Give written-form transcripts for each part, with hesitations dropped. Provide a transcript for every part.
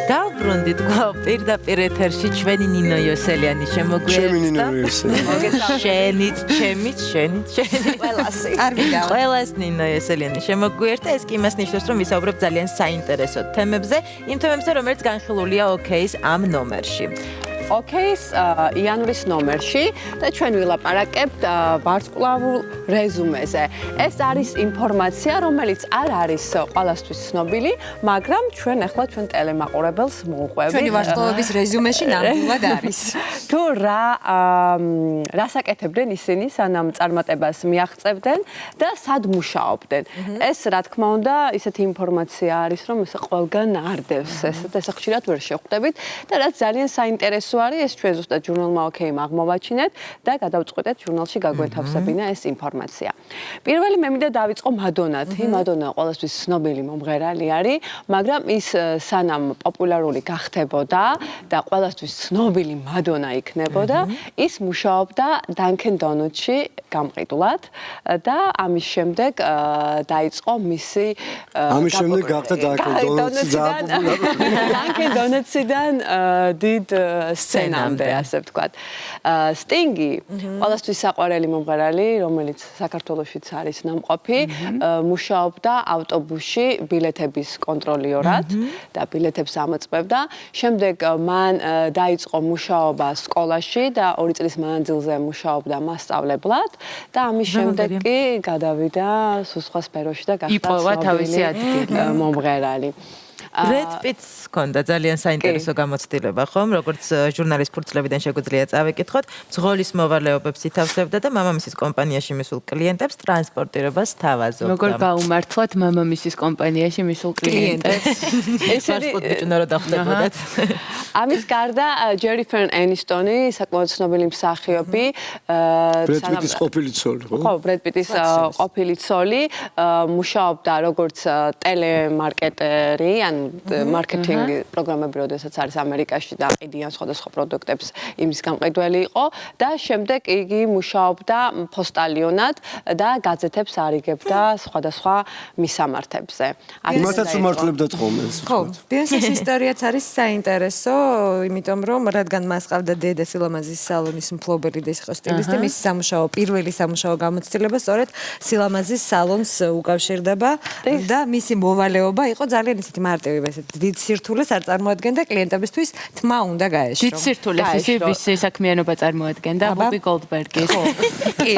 დავბრუნდით პირდაპირ ეთერში ჩვენი ნინო იოსელიანი შემოგვიერთდა. ჩემი ნინო იოსელიანი. შენიც. ყველას ნინო იოსელიანი შემოგვიერთდა. ეს კი იმას ნიშნავს, რომ ვისაუბრებ ძალიან საინტერესო თემებზე, იმ თემებზე, რომელიც განხილულია OK-ის ამ ნომერში. OK-ის იანვრის ნომერში და ჩვენ ვილაპარაკებთ ვარსკვლავურ რეზუმეზე. ეს არის ინფორმაცია, რომელიც არ არის ყველასთვის ცნობილი, მაგრამ ჩვენ ახლა ჩვენ ტელემაყურებელს მოუყვებით. ჩვენი ვარსკვლავების რეზუმეში ნამდვილად არის. თუ რას აკეთებდნენ ისინი, სანამ წარმატებას მიაღწევდნენ და სად მუშაობდნენ. ეს რა თქმა უნდა, ისეთი ინფორმაცია არის, რომ ეს ყველგან არდევს, ეს ხშირად ვერ შევხვდებით და რაც ძალიან საინტერესო არის, ეს ჩვენ ზუსტად ჟურნალმა OK-მ აღმოვაჩინეთ და გადავწყვეტეთ ჟურნალში გაგვეთავსებინა ეს ინფორმაცია. პირველი მე მინდა დავიწყო მადონათი. მადონა ყველასთვის ცნობილი მომღერალი არის, მაგრამ ის სანამ პოპულარული გახდებოდა და ყველასთვის ცნობილი მადონა იქნებოდა, ის მუშაობდა Dunkin' Donuts-ში გამყიდულად და ამის შემდეგ დაიწყო მისი ამის შემდეგ გახდა Dunkin' Donuts-დან დიდ სცენამდე, ასე ვთქვათ. სტინგი, ყველასთვის საყვარელი მომღერალი, რომელიც საქართველოშიც არის ნამყოფი, მუშაობდა ავტობუსში ბილეთების კონტროლიორად და ბილეთებს ამოწმებდა. შემდეგ მან დაიწყო მუშაობა სკოლაში და 2 წლის მანძილზე მუშაობდა მასწავლებლად და ამის შემდეგ კი გადავიდა სულ სხვა სფეროში და გახდა ცნობილი მომღერალი. Brad Pitt-ს ჰქონდა ძალიან საინტერესო გამოცდილება, ხომ? როგორც ჟურნალის ფურცლებიდან შეგვიძლია წავეკითხოთ, მძღოლის მოვალეობებს ითავსებდა და მამამისის კომპანიაში მისულ კლიენტებს ტრანსპორტირებას თავაზობდა. როგორ გაუმართლოთ მამამისის კომპანიაში მისულ კლიენტებს? ეს პასპორტი რა დახვდებოდათ? ამის გარდა ჯერიფერ ენისტონი, საკმაოდ ცნობილი მსახიობი, Brad Pitt-ის ყოფილი ცოლი, ხო? ხო, Brad Pitt-ის ყოფილი ცოლი, მუშაობდა როგორც ტელემარკეტერი, ან მარკეტინგ პროგრამები, როდესაც არის ამერიკაში და ყიდიან სხვადასხვა პროდუქტებს, იმის გამყიდველი იყო და შემდეგ იგი მუშაობდა პოსტალიონად და გაზეთებს არიგებდა სხვადასხვა მისამართებზე. იმათაც უმართლებდა თხოვნას. ხო, ბიენსის ისტორიაც არის საინტერესო, იმიტომ რომ რადგან მას ყავდა დედა სილამაზის სალონის მფლობელი და ის იყო სტილისტი, მისი სამუშაო პირველი სამუშაო გამოცდილება სწორედ სილამაზის სალონს უკავშირდება და მისი მოვალეობა იყო ძალიან ისეთი მარტივი, ესეთი დიდ სირთულეს არ წარმოადგენდა კლიენტებისთვის, თმა უნდა გაეშრო. დიდ სირთულეს ისი საქმიანობა წარმოადგენდა ბობი გოლდბერგის. კი.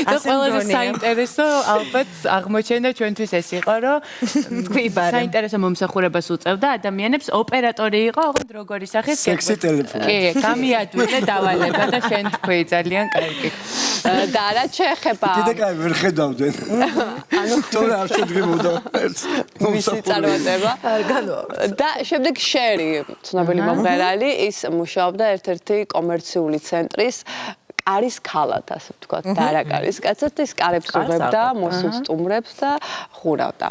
და ყველაზე საინტერესო ალბათ აღმოჩენდა ჩვენთვის ეს იყო, რომ თქვი ბარემ. საინტერესო მომსახურებას უწევდა ადამიანებს, ოპერატორი იყო, ოღონდ როგორი სახის სექსი ტელეფონი. კი, გამიადვილე დავალება და შენ თქვი ძალიან კარგი. და რა შეეხება კიდე კაი ვერ ხედავდნენ. თორე არ შედგებოდა ეს მისი წარმატება. და შემდეგ შერი, ცნობილი მომღერალი, ის მუშაობდა ერთ-ერთი კომერციული ცენტრის კარის ქალად, ასე ვთქვათ, და არა კარის კაცად, ის კარებს უღებდა, მოსულს სტუმრებს და ხურავდა.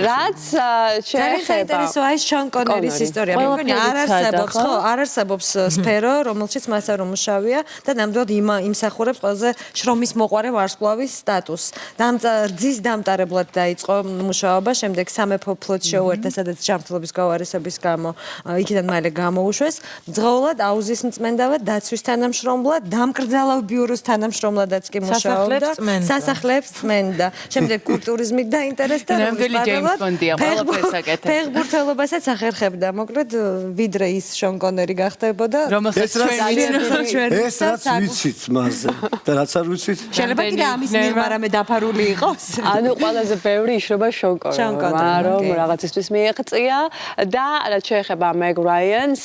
რაც ძალიან საინტერესოა ეს შონ კონერის ისტორია. მე მგონი არ არსებობს სფერო, რომელშიც მას არ უმუშავია და ნამდვილად იმსახურებს ყველაზე შრომის მოყვარე ვარსკვლავის სტატუსს. რძის დამტარებლად დაიწყო მუშაობა, შემდეგ სამეფო ფლოტს შეუერთდა, სადაც ჯანმრთელობის გაუარესების გამო იქიდან მალე გამოუშვეს. მძღოლად, აუზის მწმენდავად, დაცვის თანამშრომლად, დამკრძალავ ბიუროს თანამშრომლადაც კი მუშაობდა. სასახლეებს წმენდა. შემდეგ კულტურიზმით დაინტერესდა, ნამდვილი ჯეიმს ბონდია, ყველაფერს აკეთებდა. ფეხბურთელობასაც ახერხებდა, მოკლედ ვიდრე ის შონ კონერი გახდებოდა. რომელსაც ეს რაც ვიცით მასზე და რაც არ ვიცით. შეიძლება კიდე ამის მიღმა რამე დაფარული იყოს. ანუ ყველაზე ბევრი იშრობა შონ კონერმა, რომ რაღაცისთვის მიეღწია და რაც შეეხება Meg Ryan-ს,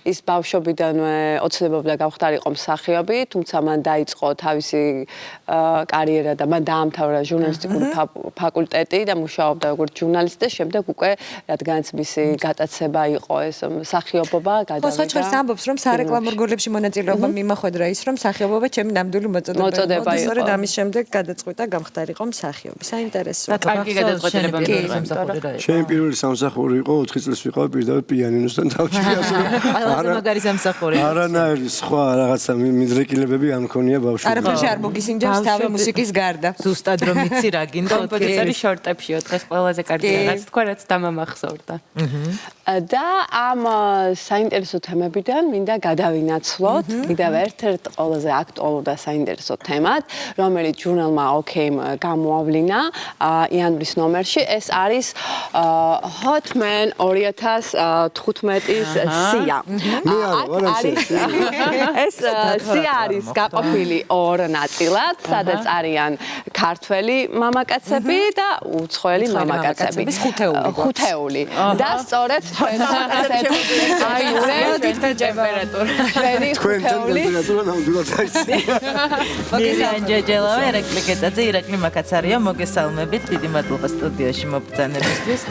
ის ბავშვობიდანვე ოცნებობდა გამხდარიყო მსახიობი, თუმცა მან დაიწყო თავისი კარიერა და მან დაამთავრა ჟურნალისტიკური ფაკულტეტი და მუშაობდა როგორც ჟურნალისტი და შემდეგ უკვე რადგანაც მისი გატაცება იყო ეს მსახიობობა გადავიდა. ხო, სხვაჩხერს ამბობს, რომ სარეკლამო რგოლებში მონაწილეობა მიმახვედრა ის, რომ მსახიობობა ჩემი ნამდვილი მოწოდება იყო. სწორედ ამის შემდეგ გადაწყვიტა გამხდარიყო მსახიობი. საინტერესოა. კარგი გადაწყვეტილება მომსახურება. ჩემი პირველი სამსახური იყო 4 წელს ვიყავ პირდაპირ პიანინოსთან თავში. ყველაზე მაგარი სამსახური. არანაირი სხვა რაღაცა მიდრეკი განცდილებები არ მქონია ბავშვი. არაფერში არ მოგისინჯებს თავი მუსიკის გარდა. ზუსტად რომ იცი რა გინდა კომპოზიტორი შორტებშიო დღეს ყველაზე კარგი რაღაც თქვა რაც დამამახსოვრდა. და ამ საინტერესო თემებიდან მინდა გადავინაცვლოთ კიდევ ერთ-ერთ ყველაზე აქტუალურ და საინტერესო თემად, რომელიც ჟურნალმა OK-მ გამოავლინა იანვრის ნომერში. ეს არის Hotman 2015-ის სია. ეს სია არის გაყოფილი ორ ნაწილად, სადაც არიან ქართველი მამაკაცები და უცხოელი მამაკაცები. ხუთეული. და სწორედ ჩვენი ტემპერატურა ნამდვილად აიცი. მოგესალმებით, ერეკლი გეტაძე, ირაკლი მაკაცარია, მოგესალმებით, დიდი მადლობა სტუდიაში მობრძანებისთვის.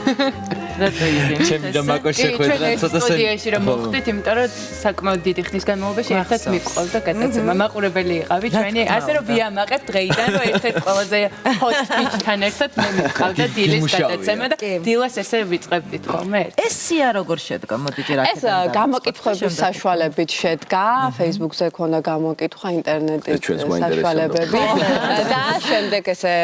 რატო იღიმ? ჩემი და მაკოს შეხვედრა ცოტა სტუდიაში რომ მოხვდით, იმიტომ რომ საკმაოდ დიდი ხნის განმავლობაში ერთად მიყვავდა გეტაძე. მაყურებელი იყავი ჩვენი, ასე რომ ვიამაყებ დღეიდან, რომ ერთ-ერთ ყველაზე hot speech-თან ერთად მე მიყავდა დილის გადაცემა და დილას ესე ვიწყებდით ხოლმე. ეს სია როგორ შედგა? მოდი ჯერ ეს გამოკითხვების საშუალებით შედგა, Facebook-ზე ქონდა გამოკითხვა, ინტერნეტის საშუალებები და შემდეგ ესე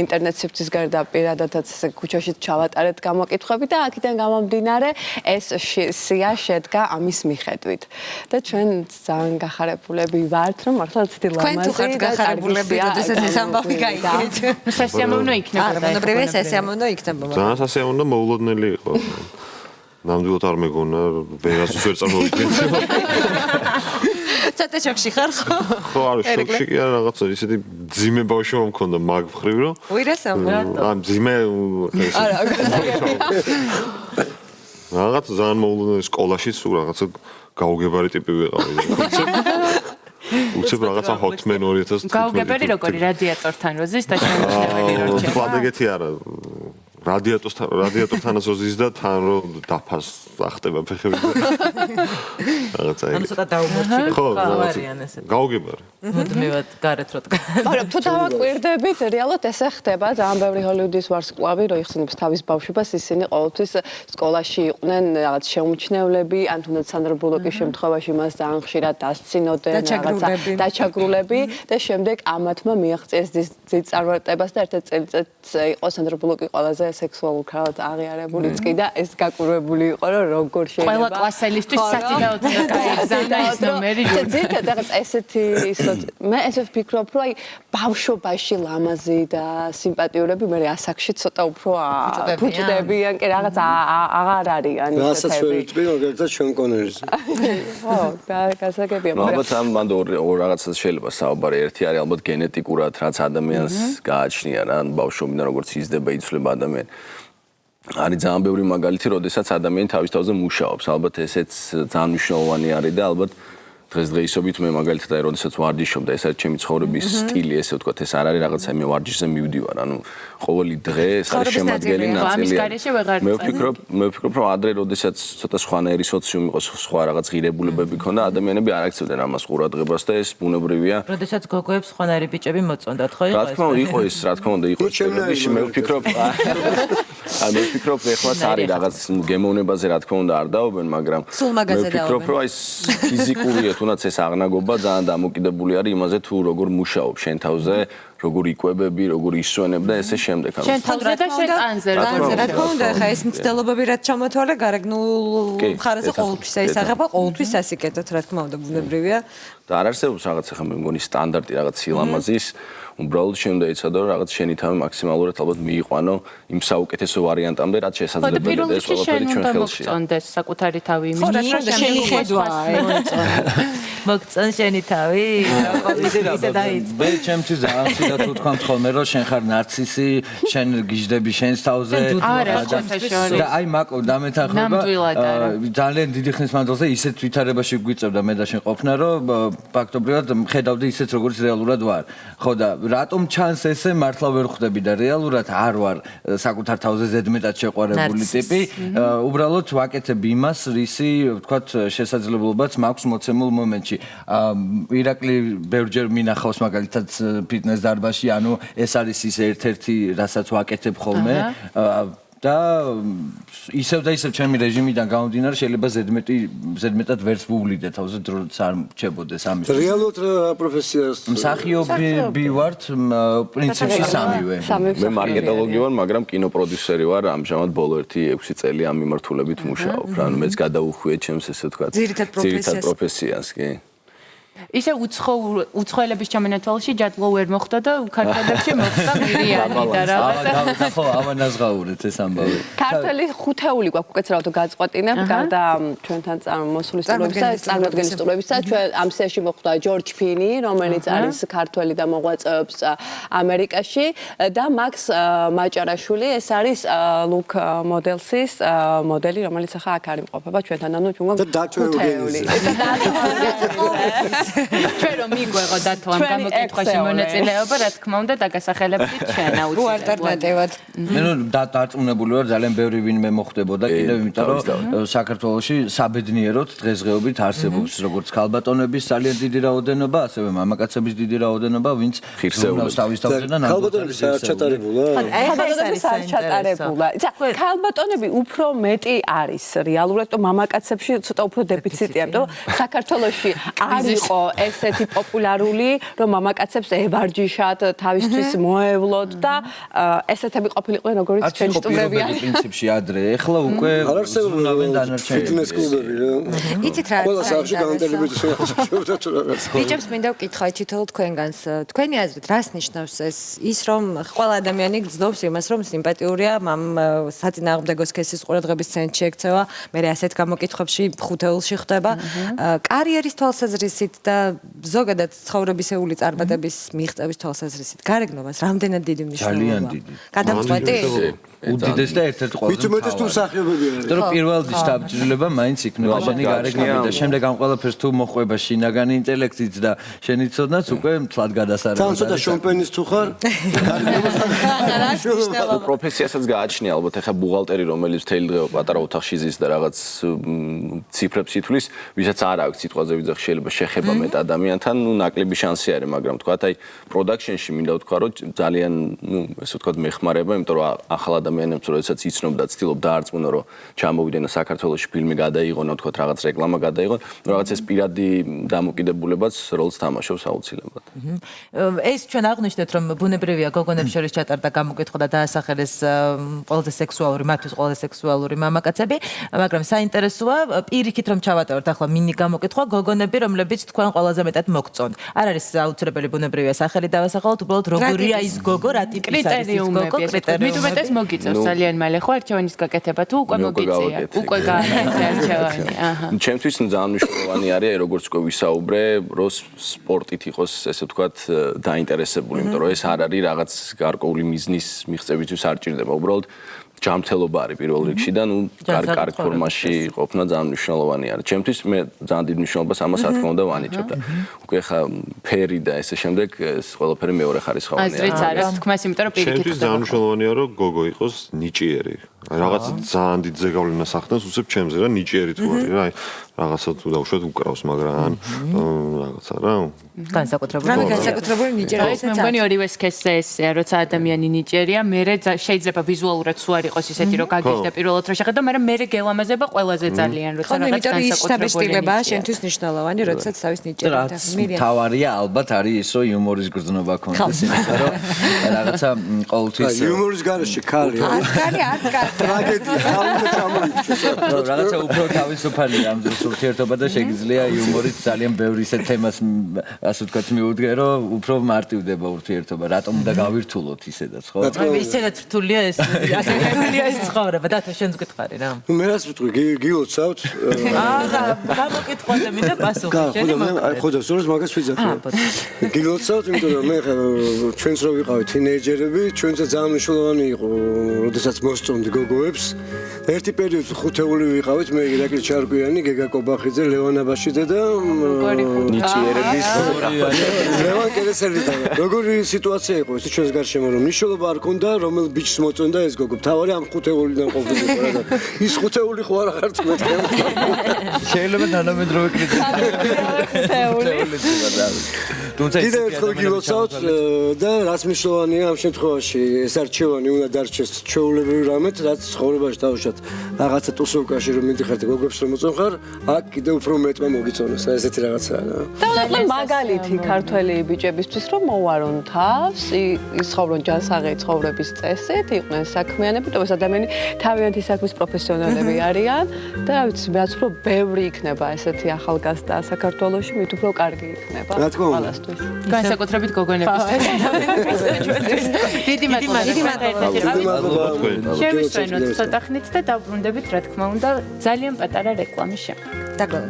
ინტერნეტ სივრცის გარდა პირადადაც ესე ქუჩაში ჩავატარეთ გამოკითხვები და აქედან გამომდინარე ეს სია შედგა ამის მიხედვით. და ჩვენ ძალიან გახარებულები ვართ, რომ მართლა ცივი ლამაზი თქვენ თუ ხართ გახარებულები, როდესაც ეს ამბავი გაიგეთ. სასიამოვნო იქნება. არა, მანდობრივია სასიამოვნო იქნება. ძალიან სასიამოვნო მოულოდნელი იყო. ნამდვილად არ მეგონა, ვერასდროს ვერ წარმოვიდგენდი. ცოტა შოქში ხარ ხო? ხო, არა, შოქში კი არა, რაღაცა ისეთი ძიმე ბავშვი მომქონდა მაგ მხრივ, რომ უირასამ რატო? ან ძიმე არა, რაღაცა ძალიან მოულოდნელი სკოლაშიც რაღაცა გაუგებარი ტიპი ვიყავი. უცებ რაღაცა Hotman 2015. გაუგებარი როგორი რადიატორთან როზის და შემოჩნეველი როჩა. კვადრეგეთი არა. რადიატორთანაც ოზის და თან რო დაფას ახტება ფეხები. რაღაცა ეგ. ანუ ცოტა დაუმორჩილებ ხო, არიან ესეთ. გაუგებარი. მუდმივად გარეთ რო დგა. მაგრამ თუ დავაკვირდებით, რეალურად ესე ხდება, ძალიან ბევრი ჰოლივუდის ვარსკვლავი, რო იხსენებს თავის ბავშვებას, ისინი ყოველთვის სკოლაში იყვნენ რაღაც შეუმჩნევლები, ან თუნდაც სანდრა ბულოკის შემთხვევაში მას ძალიან ხშირად დასცინოდნენ რაღაცა დაჩაგრულები და შემდეგ ამათმა მიაღწიეს დიდ წარმატებას და ერთ-ერთ წელიწადს იყო სანდრა ბულოკი ყველაზე სექსუალურ ქალად აღიარებულიც კი და ეს გაკვირვებული იყო, რომ როგორ შეიძლება ყველა კლასელისთვის სათითაოდ გაიგზავნა ეს ნომერი. ძირითადად რაღაც ესეთი მე ესე ვფიქრობ, რომ აი ბავშვობაში ლამაზი და სიმპათიურები მე ასაკში ცოტა უფრო ფუჭდებიან, კი რაღაც აღარ არიან ისეთები. რასაც ვერ ვიტყვი, მაგალითად ჩვენ კონერზე. ხო, გასაგებია. ალბათ ამ მანდ ორ რაღაცას შეიძლება საუბარი. ერთი არის ალბათ გენეტიკურად, რაც ადამიანს გააჩნია რა, ბავშვობიდან როგორც იზრდება, იცვლება ადამიანი. არის ძალიან ბევრი მაგალითი, როდესაც ადამიანი თავის თავზე მუშაობს. ალბათ ესეც ძალიან მნიშვნელოვანი არის და ალბათ დღესდღეობით მე მაგალითად აი როდესაც ვარჯიშობ და ეს არის ჩემი ცხოვრების სტილი, ესე ვთქვათ, ეს არ არის რაღაცა მე ვარჯიშზე მივდივარ, ანუ ყოველი დღე ეს არის შემადგენელი ნაწილი. მე ვფიქრობ, რომ ადრე როდესაც ცოტა სხვანაირი სოციუმი იყო, სხვა რაღაც ღირებულებები ქონდა, ადამიანები არ აქცევდნენ ამას ყურადღებას და ეს ბუნებრივია. როდესაც გოგოებს სხვანაირი ბიჭები მოწონდათ, ხო იყო ეს? რა თქმა უნდა, იყო ეს, რა თქმა უნდა, იყო ეს. მე ვფიქრობ, მე ვფიქრობ, ეხლაც არის რაღაც გემოვნებაზე, რა თქმა უნდა, არ დაობენ, მაგრამ მე ვფიქრობ, რომ აი ფიზიკურია თუნდაც ეს აღნაგობა ძალიან დამოკიდებული არის იმაზე თუ როგორ მუშაობ შენ თავზე, როგორ იკვებები, როგორ ისვენებ და ესე შემდეგ. შენ თავზე და შენ ტანზე რა თქმა უნდა, ხა ეს მცდელობები რაც ჩამოთვალე გარეგნულ მხარეზე ყოველთვის აისახება, ყოველთვის ასიკეთოთ, რა თქმა უნდა, ბუნებრივია. და არ არსებობს რაღაც ხა მე მგონი სტანდარტი რაღაც სილამაზის უბრალოდ შემდეიცადო რომ რაღაც შენი თავი მაქსიმალურად ალბათ მიიყვანო იმ საუკეთესო ვარიანტამდე რაც შესაძლებელია და ეს ყველაფერი ჩვენ ხელში. მოგწონდეს საკუთარი თავი იმის. ხო, შენი ხედვა მოგწონს შენი თავი? ისე დაიწყო. მე ჩემთვის ძალიან ცუდად ვთქვამთ ხოლმე რომ შენ ხარ ნარცისი, შენ გიждდები შენს თავზე. არა, და აი მაკო დამეთანხმება ძალიან დიდი ხნის მანძილზე ისეთ ვითარებაში გვიწევდა მე და შენ ყოფნა რომ ფაქტობრივად ხედავდი ისეთ როგორც რეალურად ვარ. ხო და რატომ ჩანს ესე მართლა ვერ ხვდები და რეალურად არ ვარ საკუთარ თავზე ზედმეტად შეყვარებული ტიპი. უბრალოდ ვაკეთებ იმას, რისი ვთქვათ შესაძლებლობაც მაქვს მოცემულ მომენტში. ირაკლი ბევრჯერ მინახავს მაგალითად ფიტნეს დარბაზში, ანუ ეს არის ის ერთ-ერთი, რასაც ვაკეთებ ხოლმე. და ისევ და ისევ ჩემი რეჟიმიდან გამომდინარე შეიძლება ზედმეტად ვერც ვუვლიდე თავზე დროც არ რჩებოდეს ამის. რეალურად რა პროფესიას? მსახიობი ვართ, პრინციპში სამივე. მე მარკეტოლოგი ვარ, მაგრამ კინოპროდიუსერი ვარ, ამჟამად ბოლო 1-6 წელი ამ მიმართულებით მუშაობ. რა, მეც გადავუხვიე ჩემს ესე ვთქვათ, ძირითად პროფესიას, კი. ისე უცხოელების ჩამონათვალში ჯადლო ვერ მოხდა და ქართველებში მოხდა მირიანი და რაღაცა. ხო, ამანაზღაურეთ ეს ამბავი. ქართველი ხუთეული გვაქვს უკეთ რაოდენობით გაწყყვეტინებ, გარდა ჩვენთან მოსული სტუმრებისა, წარმოადგენელი სტუმრებისა, ჩვენ ამ სიაში მოხდა ჯორჯ ფინი, რომელიც არის ქართველი და მოღვაწეობს ამერიკაში და მაქს მაჭარაშვილი, ეს არის ლუკ მოდელსის მოდელი, რომელიც ახლა აქ არ იმყოფება ჩვენთან, ანუ ჩვენ ხუთეული. ჩვენ რომ მიგვეღო დათო ამ გამოკითხვაში მონაწილეობა, რა თქმა უნდა, დაგასახელებდით ჩვენ ალტერნატივად. მე დარწმუნებული ვარ, ძალიან ბევრი ვინმე მოხდებოდა კიდევ, იმიტომ რომ საქართველოში საბედნიეროდ დღესდღეობით არსებობს როგორც ქალბატონების ძალიან დიდი რაოდენობა, ასევე მამაკაცების დიდი რაოდენობა, ვინც ხირსეულებს თავის თავზე და ქალბატონების არ ჩატარებულა. ქალბატონების არ ჩატარებულა. ქალბატონები უფრო მეტი არის რეალურად, რომ მამაკაცებში ცოტა უფრო დეფიციტია, იმიტომ რომ საქართველოში არ იყო ესეთი პოპულარული, რომ მამაკაცებს ევარჯიშათ, თავისთვის მოევლოთ და ესეთები ყოფილიყვნენ როგორც ჩვენი სტუმრები არის. პრინციპში ადრე, ეხლა უკვე არ არსებობენ დანარჩენები. ფიტნეს კლუბები რა. იცით რა არის? ყველა სახში განტელებით შეხვდა თუ რაღაც. ბიჭებს მინდა ვკითხავ თითოეულ თქვენგანს. თქვენი აზრით, რას ნიშნავს ის რომ ყველა ადამიანი გძნობს იმას, რომ სიმპათიურია, მამ საწინააღმდეგო სქესის ყურადღების ცენტრში ექცევა, მე ასეთ გამოკითხვებში ხუთეულში ხდება. კარიერის თვალსაზრისით და ზოგადად ცხოვრებისეული წარმატების მიღწევის თვალსაზრისით გარეგნობას რამდენად დიდი მნიშვნელობა? ძალიან დიდი. გადამწყვეტი? უდიდეს და ერთ-ერთი ყველაზე მით უმეტეს თუ მსახიობები არის. იმიტომ რომ პირველ შტაბ-ჯილება მაინც იქნება შენი გარეგნობით და შემდეგ ამ ყველაფერს თუ მოხვება შინაგანი ინტელექტიც და შენი ცოდნაც უკვე მთლად გადასარევად. თან ცოტა შომპენის თუ ხარ? პროფესიასაც გააჩნია ალბათ ახლა ბუღალტერი, რომელიც მთელი დღე პატარა ოთახში ზის და რაღაც ციფრებს ითვლის, ვისაც არ აქვს სიტყვაზე ვიძახ შეიძლება შეხება მეტ ადამიანთან, ნუ ნაკლები შანსი არის, მაგრამ თქვათ აი პროდაქშენში მინდა ვთქვა, რომ ძალიან, ნუ ესე ვთქვათ, მეხმარება, იმიტომ რომ ახალ ადამიანებს როდესაც იცნობ და ცდილობ დაარწმუნო, რომ ჩამოვიდენა საქართველოში ფილმი გადაიღონო, თქვათ რაღაც რეკლამა გადაიღონ, რაღაც ეს პირადი დამოკიდებულებაც როლს თამაშობს აუცილებლად. ეს ჩვენ აღნიშნეთ, რომ ბუნებრივია გოგონებს შორის ჩატარდა გამოკითხვა და დაასახელეს ყველაზე სექსუალური, მათთვის ყველაზე სექსუალური მამაკაცები, მაგრამ საინტერესოა პირიქით რომ ჩავატაროთ ახლა მინი გამოკითხვა გოგონები, რომლებიც თქვენ ყველაზე მეტად მოგწონთ. არ არის აუცილებელი ბუნებრივია სახელი დავასახელოთ, უბრალოდ როგორია ის გოგო, რა ტიპის არის ის გოგო, კრიტერიუმები. მოგიწევს ძალიან მალე ხო არჩევანის გაკეთება თუ უკვე მოგიწია უკვე გააკეთე არჩევანი აჰა ჩემთვის ძალიან მნიშვნელოვანი არის როგორც უკვე ვისაუბრე რომ სპორტით იყოს ესე ვთქვათ დაინტერესებული იმიტომ რომ ეს არ არის რაღაც გარკვეული მიზნის მიღწევისთვის არ ჭირდება უბრალოდ ჯანმრთელობა არის პირველ რიგში და ნუ კარგ ფორმაში ყოფნა ძალიან მნიშვნელოვანი არის. ჩემთვის მე ძალიან დიდ მნიშვნელობას ამას რა თქმა უნდა ვანიჭებ და უკვე ხა ფერი და ესე შემდეგ ეს ყველაფერი მეორე ხარისხოვანია. აზრიც არის თქმას, იმიტომ რომ პირიქით ჩემთვის ძალიან მნიშვნელოვანია რომ გოგო იყოს ნიჭიერი. რაღაც ძალიან დიდ ზეგავლენას ახდენს უცებ ჩემზე რა ნიჭიერი თუ არის რა რაღაცა თუ დაუშვათ უკრავს მაგრამ რაღაცა რა განსაკუთრებული ნიჭიერია. მე მგონი ორივე სქესზე ესეა, როცა ადამიანი ნიჭიერია, მე შეიძლება ვიზუალურად სულ არ იყოს ისეთი რომ გაგიჟდა პირველად რა შეხედა, მაგრამ მე გელამაზება ყველაზე ძალიან, როცა რაღაც განსაკუთრებულებაა შენთვის მნიშვნელოვანი, როდესაც თავის ნიჭიერით მირიან. თავარია ალბათ არის ის რომ იუმორის გრძნობა კონდეს, იმიტომ რომ რაღაცა ყოველთვის იუმორის გარეშე ქალი არც ტრაგედია ხალხი ჩამოიჭრა. რაღაცა უფრო თავისუფალია ამ დროს ურთიერთობა და შეგიძლია იუმორით ძალიან ბევრი ისეთ თემას ასე ვთქვათ მიუდგე რომ უფრო მარტივდება ურთიერთობა. რატომ უნდა გავირთულოთ ისედაც ხო? ისედაც რთულია ეს რთულია ეს ცხოვრება და თუ შენს გითხარი რა. მე რას ვიტყვი გილოცავთ? აა გამოკითხვაზე მინდა პასუხი შენი აი ხო და სწორედ მაგას ვიძახე. გილოცავთ იმიტომ რომ მე ჩვენც რო ვიყავით თინეიჯერები ჩვენც ძალიან მნიშვნელოვანი იყო როდესაც მოსწონდი გოგოებს ერთი პერიოდში ხუთეული ვიყავით, მე ირაკლი ჩარკვიანი, გეგა კობახიძე, ლევან აბაშიძე და ნიჭიერების ლევან კერესელი და როგორი სიტუაცია იყო ეს ჩვენს გარშემო რომ ნიშნულობა არ ქონდა რომელ ბიჭს მოწონდა ეს გოგო თავარი ამ ხუთეულიდან ყოფილიყო და ის ხუთეული ხო არ აღარ თქვენ შეიძლება თანამედროვე კრიტიკა თუმცა კიდევ ერთხელ გილოცავთ და რაც მნიშვნელოვანია ამ შემთხვევაში ეს არჩევანი უნდა დარჩეს ჩვეულებრივ რამეთ რაც ცხოვრებაში დავუშვათ რაღაცა ტუსოვკაში რომ მიდიხართ გოგებს რომ მოწონხარ აქ კიდევ უფრო მეტმა მოგიწონოს ესეთი რაღაცაა და მაგალითი ქართველი ბიჭებისთვის რომ მოვარონ თავს ისხოვრონ ჯანსაღი ცხოვრების წესით იყვნენ საქმიანები და ეს ადამიანები თავიანთი საქმის პროფესიონალები არიან და რა ვიცი რაც უფრო ბევრი იქნება ესეთი ახალგაზრდა საქართველოში მით უფრო კარგი იქნება ყველასთვის განსაკუთრებით გოგონებისთვის დიდი მადლობა შევისვენოთ ცოტა ხნით და დავბრუნდებით რა თქმა უნდა ძალიან პატარა რეკლამის შემდეგ